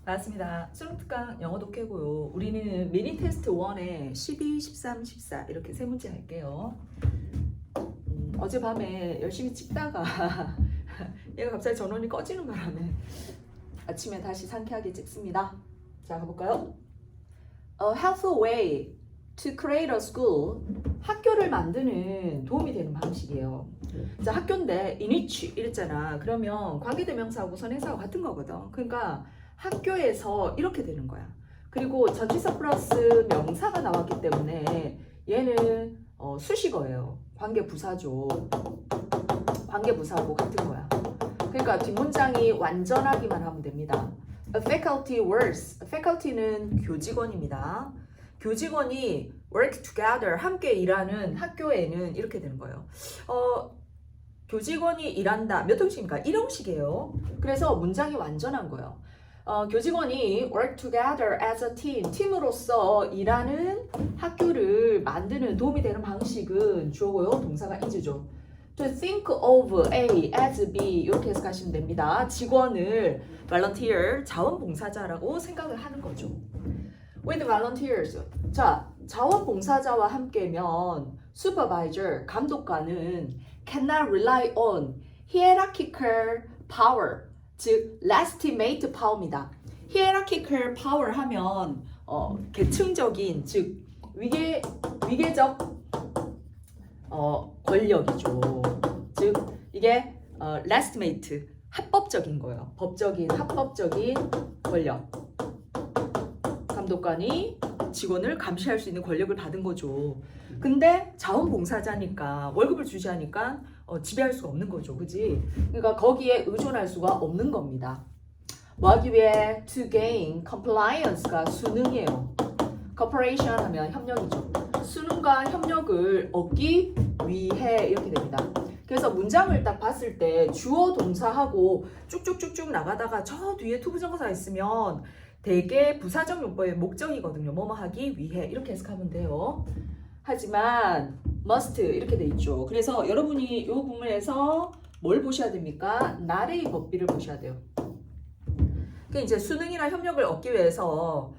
맞습니다. 수능 특강 영어 독해고요. 우리는 미니 테스트 1에 12, 13, 14 이렇게 세 문제 할게요. 어젯밤에 열심히 찍다가 얘가 갑자기 전원이 꺼지는 바람에 아침에 다시 상쾌하게 찍습니다. 자, 가볼까요? A helpful way to create a school. 학교를 만드는 도움이 되는 방식이에요. 자, 학교인데 in which 이랬잖아. 그러면 관계대명사하고 선행사하고 같은 거거든. 그러니까 학교에서 이렇게 되는 거야. 그리고 전치사 플러스 명사가 나왔기 때문에 얘는 수식어예요. 관계부사죠. 관계부사하고 같은 거야. 그러니까 뒷문장이 완전하기만 하면 됩니다. A faculty works. faculty는 교직원입니다. 교직원이 work together, 함께 일하는 학교에는 이렇게 되는 거예요. 교직원이 일한다. 몇 형식입니까? 1형식이에요. 그래서 문장이 완전한 거예요. 교직원이 work together as a team, 팀으로서 일하는 학교를 만드는 도움이 되는 방식은 주어고요. 동사가 is죠. To think of A as B 이렇게 해석하시면 됩니다. 직원을 volunteer, 자원봉사자라고 생각을 하는 거죠. With volunteers. 자, 자원봉사자와 함께면 supervisor, 감독관은 cannot rely on hierarchical power, 즉 legitimate power입니다. hierarchical power 하면 계층적인, 즉 위계적 권력이죠. 즉 이게 legitimate, 합법적인 거예요. 법적인, 합법적인 권력. 감독관이 직원을 감시할 수 있는 권력을 받은 거죠. 근데 자원봉사자니까 월급을 주지 않으니까 지배할 수가 없는 거죠. 그지? 그러니까 거기에 의존할 수가 없는 겁니다. 뭐 하기 위해? To gain compliance가 수능이에요. cooperation 하면 협력이죠. 수능과 협력을 얻기 위해 이렇게 됩니다. 그래서 문장을 딱 봤을 때 주어 동사하고 쭉쭉쭉쭉 나가다가 저 뒤에 투부정사가 있으면 대개 부사적 용법의 목적이거든요. 뭐뭐 하기 위해 이렇게 해석하면 돼요. 하지만 must 이렇게 돼 있죠. 그래서 여러분이 이 부분에서 뭘 보셔야 됩니까? 나래의 법비를 보셔야 돼요. 그러니까 이제 수능이나 협력을 얻기 위해서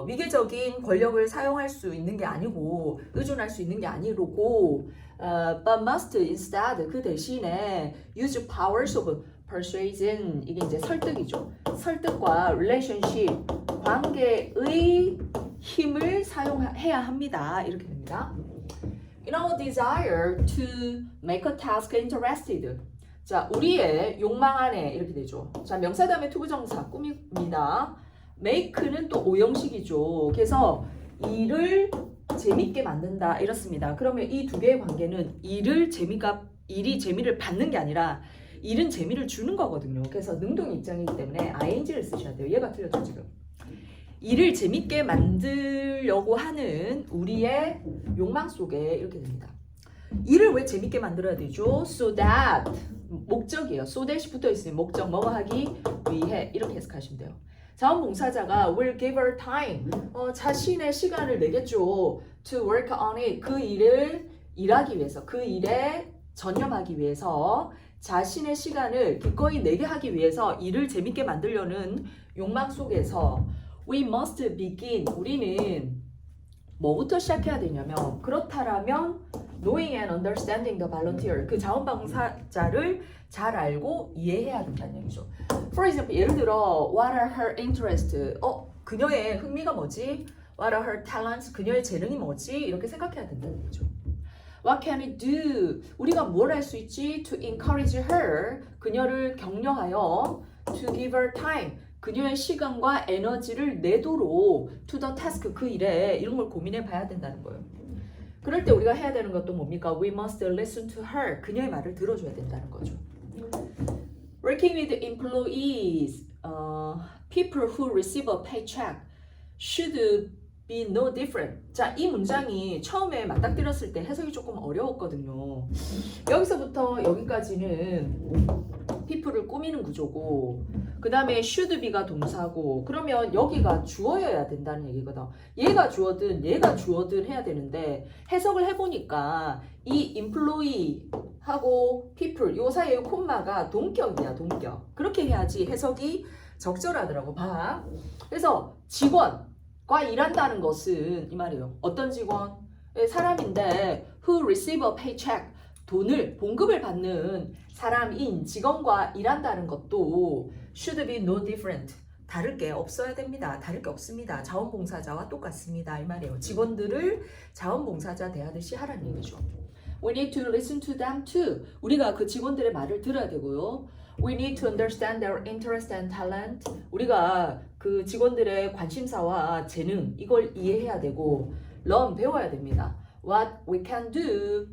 위계적인 권력을 사용할 수 있는 게 아니고 의존할 수 있는 게 아니고 but must instead 그 대신에 use powers of persuasion 이게 이제 설득이죠. 설득과 relationship 관계의 힘을 사용해야 합니다. 이렇게 됩니다. In our desire to make a task interested. 자, 우리의 욕망 안에 이렇게 되죠. 자, 명사 다음에 투부정사 꾸밉니다. make는 또 오형식이죠. 그래서 일을 재밌게 만든다 이렇습니다. 그러면 이 두 개의 관계는 일이 재미를 받는 게 아니라 일은 재미를 주는 거거든요. 그래서 능동 입장이기 때문에 ing를 쓰셔야 돼요. 얘가 틀렸죠 지금. 일을 재밌게 만들려고 하는 우리의 욕망 속에 이렇게 됩니다. 일을 왜 재밌게 만들어야 되죠? So that 목적이에요. so that이 붙어 있으면 목적 뭐뭐 하기 위해 이렇게 해석하시면 돼요. 자원봉사자가 will give her time 자신의 시간을 내겠죠. to work on it 그 일을 일하기 위해서 그 일에 전념하기 위해서 자신의 시간을 기꺼이 내게 하기 위해서 일을 재밌게 만들려는 욕망 속에서 we must begin 우리는 뭐부터 시작해야 되냐면 그렇다라면 knowing and understanding the volunteer 그 자원봉사자를 잘 알고 이해해야 된다는 얘기죠. For example 예를 들어 what are her interests 그녀의 흥미가 뭐지? What are her talents 그녀의 재능이 뭐지? 이렇게 생각해야 된다는 거죠. What can we do? 우리가 뭘 할 수 있지? To encourage her 그녀를 격려하여 to give her time 그녀의 시간과 에너지를 내도록 to the task 그 일에 이런 걸 고민해 봐야 된다는 거예요. 그럴 때 우리가 해야 되는 것도 뭡니까? We must listen to her 그녀의 말을 들어줘야 된다는 거죠. Working with employees, people who receive a paycheck should be no different. 자, 이 문장이 처음에 맞닥뜨렸을 때 해석이 조금 어려웠거든요. 여기서부터 여기까지는 people을 꾸미는 구조고 그 다음에 should be가 동사고 그러면 여기가 주어여야 된다는 얘기거든. 얘가 주어든 얘가 주어든 해야 되는데 해석을 해보니까 이 employee 하고 people 요 사이에 콤마가 동격이야 동격. 그렇게 해야지 해석이 적절하더라고. 봐. 그래서 직원과 일한다는 것은 이 말이에요. 어떤 직원? 사람인데 who receive a paycheck 돈을 봉급을 받는 사람인 직원과 일한다는 것도 should be no different 다를 게 없어야 됩니다. 다를 게 없습니다. 자원봉사자와 똑같습니다. 이 말이에요. 직원들을 자원봉사자 대하듯이 하라는 얘기죠. We need to listen to them too. 우리가 그 직원들의 말을 들어야 되고요. We need to understand their interest and talent. 우리가 그 직원들의 관심사와 재능 이걸 이해해야 되고 learn 배워야 됩니다. What we can do.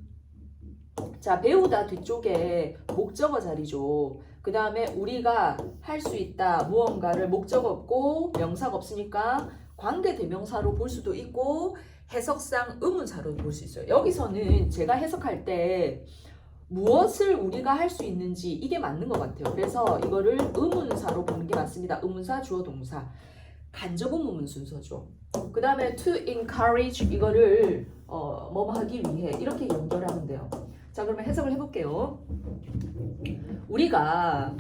자, 배우다 뒤쪽에 목적어 자리죠. 그 다음에 우리가 할 수 있다. 무언가를 목적 없고 명사가 없으니까 관계 대명사로 볼 수도 있고 해석상 의문사로 볼 수 있어요. 여기서는 제가 해석할 때 무엇을 우리가 할 수 있는지 이게 맞는 것 같아요. 그래서 이거를 의문사로 보는 게 맞습니다. 의문사, 주어, 동사. 간접 의문문 순서죠. 그 다음에 to encourage 이거를 뭐 하기 위해 이렇게 연결하면 돼요. 자, 그러면 해석을 해볼게요. 우리가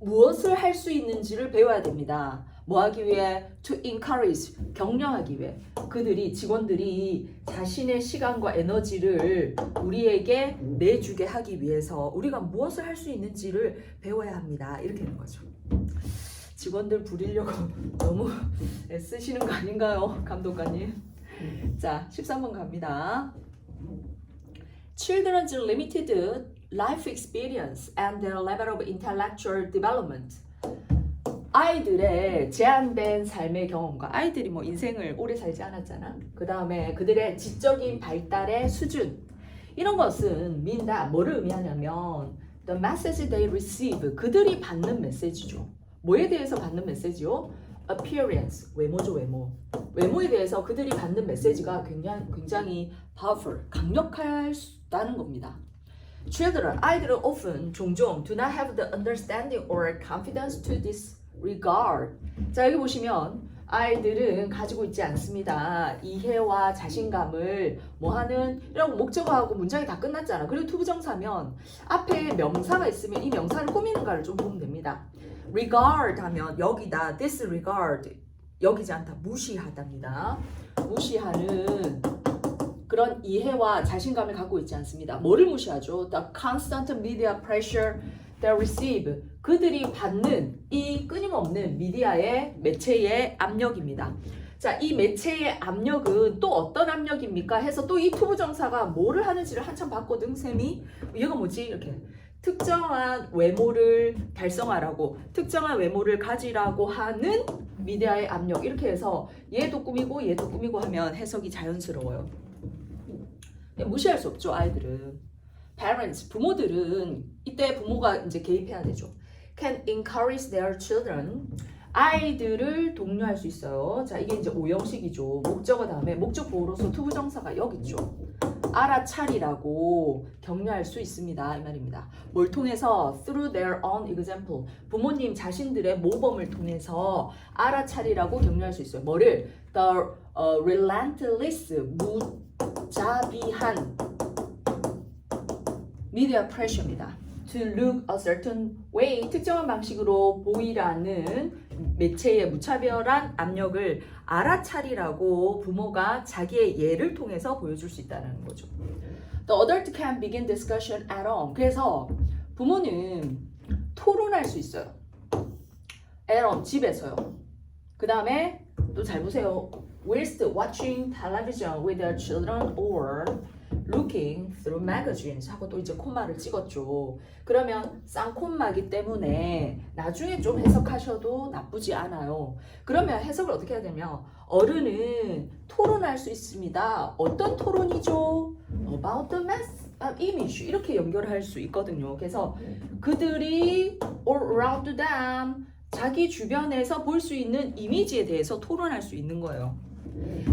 무엇을 할 수 있는지를 배워야 됩니다. 뭐 하기 위해? To encourage, 격려하기 위해. 그들이, 직원들이 자신의 시간과 에너지를 우리에게 내주게 하기 위해서 우리가 무엇을 할 수 있는지를 배워야 합니다. 이렇게 되는 거죠. 직원들 부리려고 너무 애쓰시는 거 아닌가요? 감독관님. 자, 13번 갑니다. Children's limited life experience and their level of intellectual development. 아이들의 제한된 삶의 경험과 아이들이 뭐 인생을 오래 살지 않았잖아. 그 다음에 그들의 지적인 발달의 수준 이런 것은 민다 뭐를 의미하냐면 the message they receive 그들이 받는 메시지죠. 뭐에 대해서 받는 메시지요? appearance 외모죠. 외모에 대해서 그들이 받는 메시지가 굉장히 powerful 강력하다는 겁니다. Children 아이들은 often 종종 do not have the understanding or confidence to this regard. 자, 여기 보시면 아이들은 가지고 있지 않습니다. 이해와 자신감을 뭐하는 이런 목적어하고 문장이 다 끝났잖아. 그리고 투부정사면 앞에 명사가 있으면 이 명사를 꾸미는가를 좀 보면 됩니다. regard 하면 여기다 disregard 여기지 않다 무시하답니다. 무시하는 그런 이해와 자신감을 갖고 있지 않습니다. 뭐를 무시하죠? The constant media pressure they receive. 그들이 받는 이 끊임없는 미디어의 매체의 압력입니다. 자, 이 매체의 압력은 또 어떤 압력입니까? 해서 또 이 투부정사가 뭐를 하는지를 한참 봤거든, 쌤이. 얘가 뭐지? 이렇게. 특정한 외모를 달성하라고, 특정한 외모를 가지라고 하는 미디어의 압력. 이렇게 해서 얘도 꾸미고 하면 해석이 자연스러워요. 무시할 수 없죠, 아이들은. Parents, 부모들은 이때 부모가 이제 개입해야 되죠. Can encourage their children. 아이들을 독려할 수 있어요. 자, 이게 이제 오형식이죠. 목적어 다음에 목적 보호로서 투부정사가 여기 있죠. 알아차리라고 격려할 수 있습니다. 이 말입니다. 뭘 통해서? Through their own example. 부모님 자신들의 모범을 통해서 알아차리라고 격려할 수 있어요. 뭐를? The relentless, 무자비한 media pressure입니다. To look a certain way, 특정한 방식으로 보이라는 매체의 무차별한 압력을 알아차리라고 부모가 자기의 예를 통해서 보여줄 수 있다는 거죠. The adult can begin discussion at home. 그래서 부모는 토론할 수 있어요. at home, 집에서요. 그 다음에 또 잘 보세요. Whilst watching television with their children or looking through magazines 하고 또 이제 콤마를 찍었죠. 그러면 쌍콤마기 때문에 나중에 좀 해석하셔도 나쁘지 않아요. 그러면 해석을 어떻게 해야 되냐면 어른은 토론할 수 있습니다. 어떤 토론이죠? About the image 이렇게 연결할 수 있거든요. 그래서 그들이 all around them 자기 주변에서 볼 수 있는 이미지에 대해서 토론할 수 있는 거예요.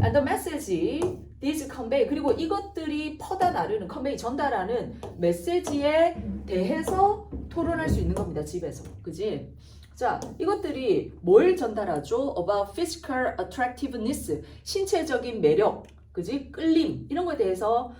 And the message these convey 그리고 이것들이 퍼다 나르는 convey 전달하는 메시지에 대해서 토론할 수 있는 겁니다. 집에서. 그지? 자, 이것들이 뭘 전달하죠? About physical attractiveness 신체적인 매력 그지? 끌림 이런 거에 대해서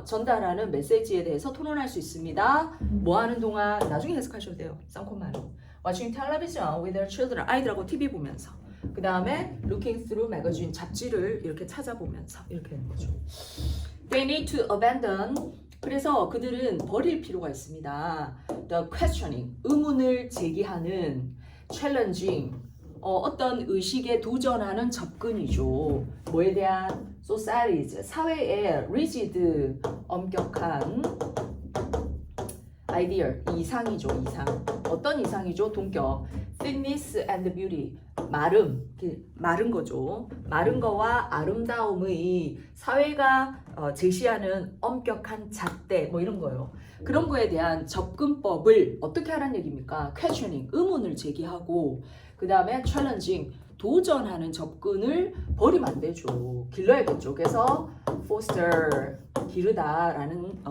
전달하는 메시지에 대해서 토론할 수 있습니다. 뭐 하는 동안 나중에 해석하셔도 돼요. 쌍콤마로. watching television with their children. 아이들하고 TV 보면서. 그 다음에 looking through magazine. 잡지를 이렇게 찾아보면서. 이렇게 되는 거죠. They need to abandon. 그래서 그들은 버릴 필요가 있습니다. The questioning. 의문을 제기하는 challenging. 어떤 의식에 도전하는 접근이죠. 뭐에 대한 societies, 사회의 rigid, 엄격한 ideal, 이상이죠. 이상. 어떤 이상이죠? 동격. thickness and beauty, 마른 거죠. 마른 거와 아름다움의 사회가 제시하는 엄격한 잣대 뭐 이런 거예요. 그런 거에 대한 접근법을 어떻게 하라는 얘기입니까? questioning, 의문을 제기하고 그 다음에 challenging, 도전하는 접근을 버리면 안 되죠. 길러야겠죠. 그래서 foster, 기르다라는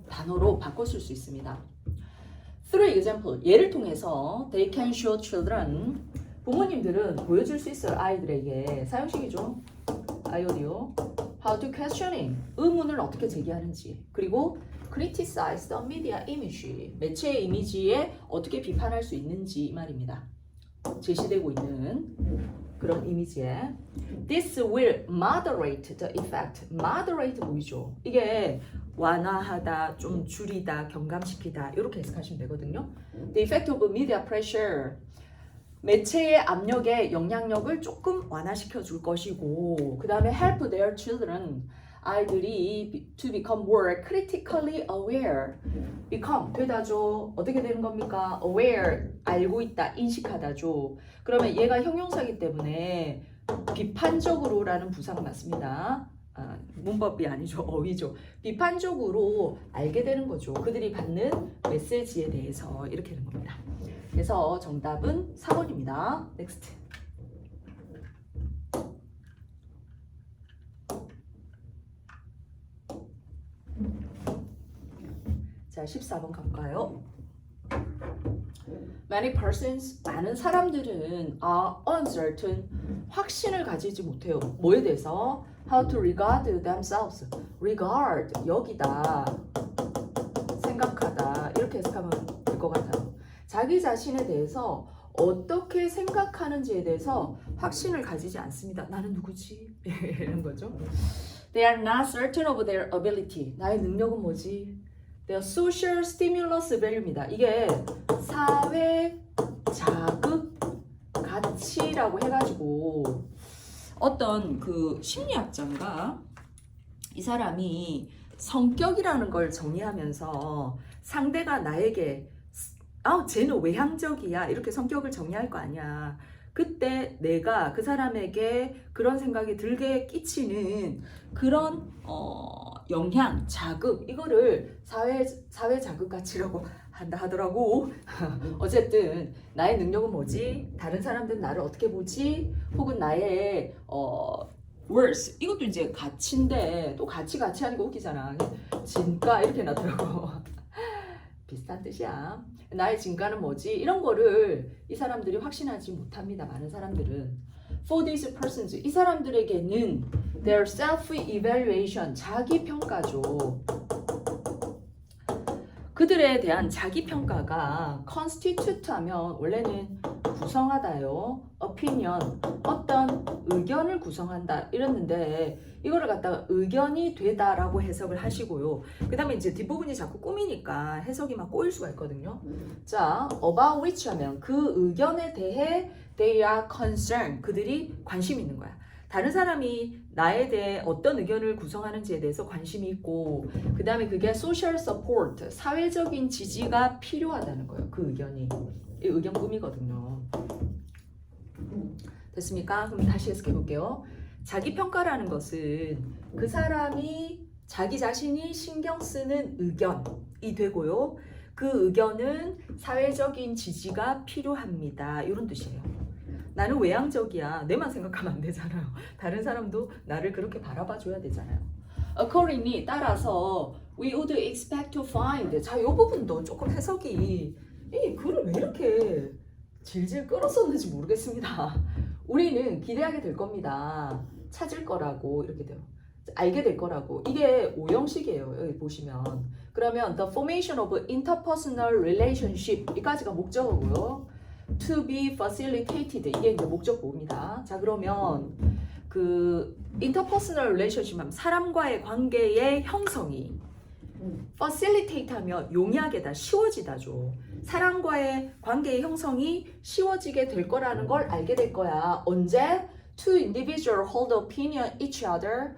단어로 바꿔 쓸 수 있습니다. Through example, 예를 통해서 they can show children, 부모님들은 보여줄 수 있어요. 아이들에게. 사용식이죠. 아이오디오. How to questioning, 의문을 어떻게 제기하는지. 그리고 criticize the media image, 매체의 이미지에 어떻게 비판할 수 있는지 이 말입니다. 제시되고 있는 그런 이미지에 This will moderate the effect. moderate 보이죠? 이게 완화하다, 좀 줄이다, 경감시키다 이렇게 해석하시면 되거든요. The effect of media pressure. 매체의 압력에 영향력을 조금 완화시켜 줄 것이고 그 다음에 help their children. 아이들이 to become more critically aware. become 되다죠. 어떻게 되는 겁니까? aware 알고 있다, 인식하다죠. 그러면 얘가 형용사이기 때문에 비판적으로라는 부사가 맞습니다. 문법이 아니죠. 어휘죠. 비판적으로 알게 되는 거죠. 그들이 받는 메시지에 대해서 이렇게 되는 겁니다. 그래서 정답은 4번입니다. 넥스트. 자, 14번 가볼까요? Many persons, 많은 사람들은 are uncertain, 확신을 가지지 못해요. 뭐에 대해서? How to regard themselves. regard, 여기다, 생각하다 이렇게 해석하면 될 것 같아요. 자기 자신에 대해서 어떻게 생각하는지에 대해서 확신을 가지지 않습니다. 나는 누구지? 이런 거죠. They are not certain of their ability. 나의 능력은 뭐지? Their social stimulus value입니다. 이게 사회 자극 가치라고 해가지고 어떤 그 심리학자가 이 사람이 성격이라는 걸 정의하면서 상대가 나에게 쟤는 외향적이야 이렇게 성격을 정의할 거 아니야. 그때 내가 그 사람에게 그런 생각이 들게 끼치는 그런 영향, 자극 이거를 사회 자극 가치라고 한다 하더라고. 어쨌든 나의 능력은 뭐지? 다른 사람들은 나를 어떻게 보지? 혹은 나의 worth 이것도 이제 가치인데 또 가치 하니까 웃기잖아. 진가 이렇게 나더라고. 비슷한 뜻이야. 나의 진가는 뭐지? 이런 거를 이 사람들이 확신하지 못합니다. 많은 사람들은. For these persons, 이 사람들에게는 their self-evaluation, 자기평가죠. 그들에 대한 자기평가가 constitute 하면 원래는 구성하다요. opinion, 어떤 의견을 구성한다 이랬는데 이거를 갖다가 의견이 되다라고 해석을 하시고요. 그 다음에 이제 뒷부분이 자꾸 꾸미니까 해석이 막 꼬일 수가 있거든요. 자, about which 하면 그 의견에 대해 they are concerned, 그들이 관심 있는 거야. 다른 사람이 나에 대해 어떤 의견을 구성하는지에 대해서 관심이 있고 그 다음에 그게 social support, 사회적인 지지가 필요하다는 거예요. 그 의견이. 이 의견 꾸미거든요. 됐습니까? 그럼 다시 해석해 볼게요. 자기평가라는 것은 그 사람이 자기 자신이 신경 쓰는 의견이 되고요. 그 의견은 사회적인 지지가 필요합니다. 이런 뜻이에요. 나는 외향적이야. 내만 생각하면 안 되잖아요. 다른 사람도 나를 그렇게 바라봐 줘야 되잖아요. Accordingly, 따라서 we would expect to find. 자, 이 부분도 조금 해석이 이 글을 왜 이렇게 질질 끌었었는지 모르겠습니다. 우리는 기대하게 될 겁니다. 찾을 거라고 이렇게 돼요. 알게 될 거라고. 이게 오형식이에요. 여기 보시면. 그러면 the formation of interpersonal relationship 이까지가 목적어고요. to be facilitated 이게 이제 목적보입니다. 자 그러면 그 interpersonal relationship 하면 사람과의 관계의 형성이 facilitate 하면 용이하게다 쉬워지다죠. 사람과의 관계의 형성이 쉬워지게 될 거라는 걸 알게 될 거야. 언제? Two individuals hold opinion each other.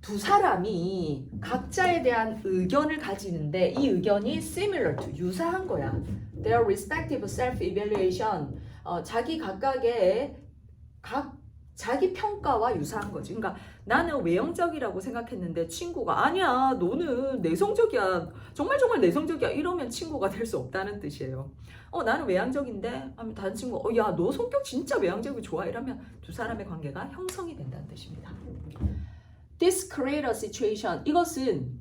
두 사람이 각자에 대한 의견을 가지는데 이 의견이 similar to 유사한 거야. Their respective self-evaluation 자기 각각의 자기 평가와 유사한 거지. 그러니까 나는 외형적이라고 생각했는데 친구가 아니야 너는 내성적이야 정말 내성적이야 이러면 친구가 될 수 없다는 뜻이에요. 나는 외향적인데 하면 다른 친구 야 너 성격 진짜 외향적이고 좋아 이러면 두 사람의 관계가 형성이 된다는 뜻입니다. This create a situation 이것은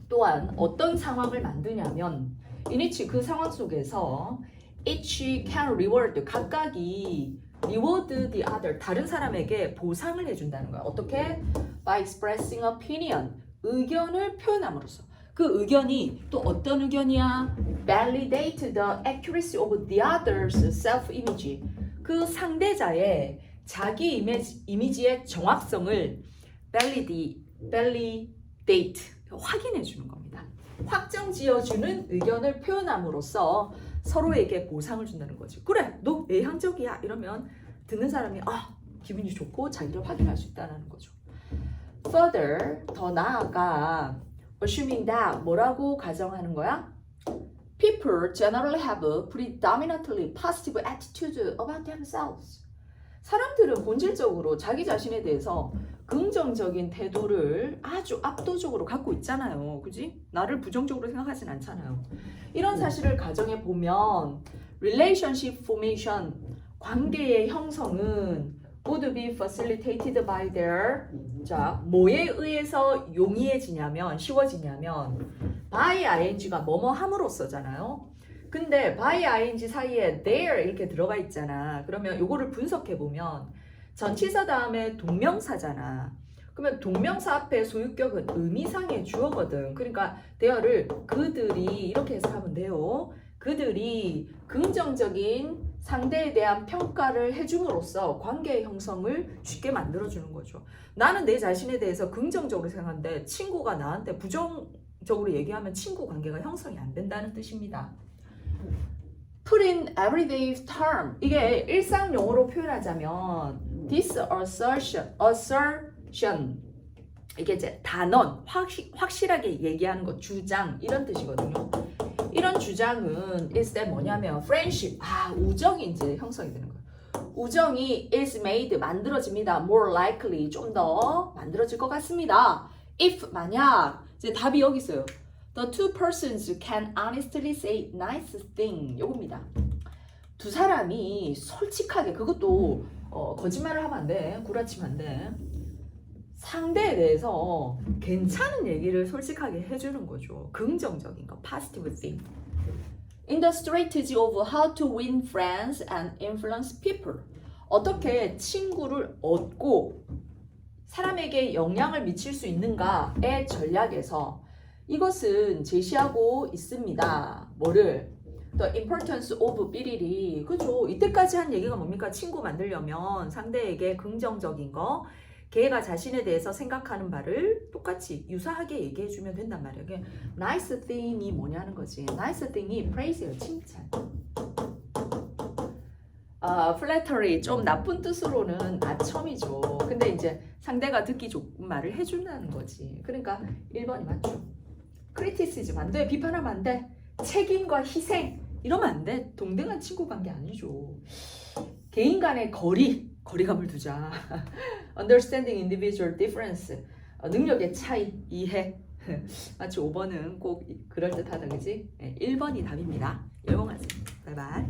또한 어떤 상황을 만드냐면 in which 그 상황 속에서 each can reward 각각이 reward the other 다른 사람에게 보상을 해준다는 거야. 어떻게? By expressing opinion 의견을 표현함으로써 그 의견이 또 어떤 의견이야? Validate the accuracy of the other's self-image 그 상대자의 자기 이미지의 정확성을 validate 확인해 주는 겁니다. 확정 지어주는 의견을 표현함으로써 서로에게 보상을 준다는 거지. 그래, 너 외향적이야 이러면 듣는 사람이 기분이 좋고 자기를 확인할 수 있다는 거죠. Further, 더 나아가 assuming that 뭐라고 가정하는 거야? People generally have a predominantly positive attitude about themselves. 사람들은 본질적으로 자기 자신에 대해서 긍정적인 태도를 아주 압도적으로 갖고 있잖아요. 그지? 나를 부정적으로 생각하진 않잖아요. 이런 사실을 가정해 보면 relationship formation, 관계의 형성은 would be facilitated by their 자, 뭐에 의해서 용이해지냐면 쉬워지냐면 by ing가 뭐뭐 함으로써잖아요. 근데 by ing 사이에 there 이렇게 들어가 있잖아. 그러면 요거를 분석해 보면 전치사 다음에 동명사잖아. 그러면 동명사 앞에 소유격은 의미상의 주어거든. 그러니까 대어를 그들이 이렇게 해석하면 돼요. 그들이 긍정적인 상대에 대한 평가를 해줌으로써 관계의 형성을 쉽게 만들어주는 거죠. 나는 내 자신에 대해서 긍정적으로 생각하는데 친구가 나한테 부정적으로 얘기하면 친구 관계가 형성이 안 된다는 뜻입니다. Put in everyday term. 이게 일상 용어로 표현하자면 this assertion 이게 이제 단언, 확실하게 얘기하는 것, 주장 이런 뜻이거든요. 이런 주장은 is that 뭐냐면 friendship, 우정이 이제 형성이 되는 거예요. 우정이 is made, 만들어집니다. more likely, 좀 더 만들어질 것 같습니다. if, 만약, 이제 답이 여기 있어요. The two persons can honestly say nice thing. 요겁니다. 두 사람이 솔직하게, 그것도 거짓말을 하면 안 돼. 구라치면 안 돼. 상대에 대해서 괜찮은 얘기를 솔직하게 해주는 거죠. 긍정적인 거, positive thing. In the strategy of how to win friends and influence people. 어떻게 친구를 얻고 사람에게 영향을 미칠 수 있는가의 전략에서 이것은 제시하고 있습니다. 뭐를? The importance of 삐리리. 그죠? 이때까지 한 얘기가 뭡니까? 친구 만들려면 상대에게 긍정적인 거, 걔가 자신에 대해서 생각하는 바를 똑같이 유사하게 얘기해주면 된단 말이에요. 이게 nice thing이 뭐냐는 거지. nice thing이 praise예요. 칭찬. flattery 좀 나쁜 뜻으로는 아첨이죠. 근데 이제 상대가 듣기 좋은 말을 해준다는 거지. 그러니까 1번이 맞죠. criticism 안 돼. 비판하면 안 돼. 책임과 희생 이러면 안 돼. 동등한 친구 관계 아니죠. 개인 간의 거리감을 두자. Understanding individual difference. 능력의 차이, 이해. 마치 5번은 꼭 그럴듯하다, 그지? 1번이 답입니다. 열공하세요. 바이바이.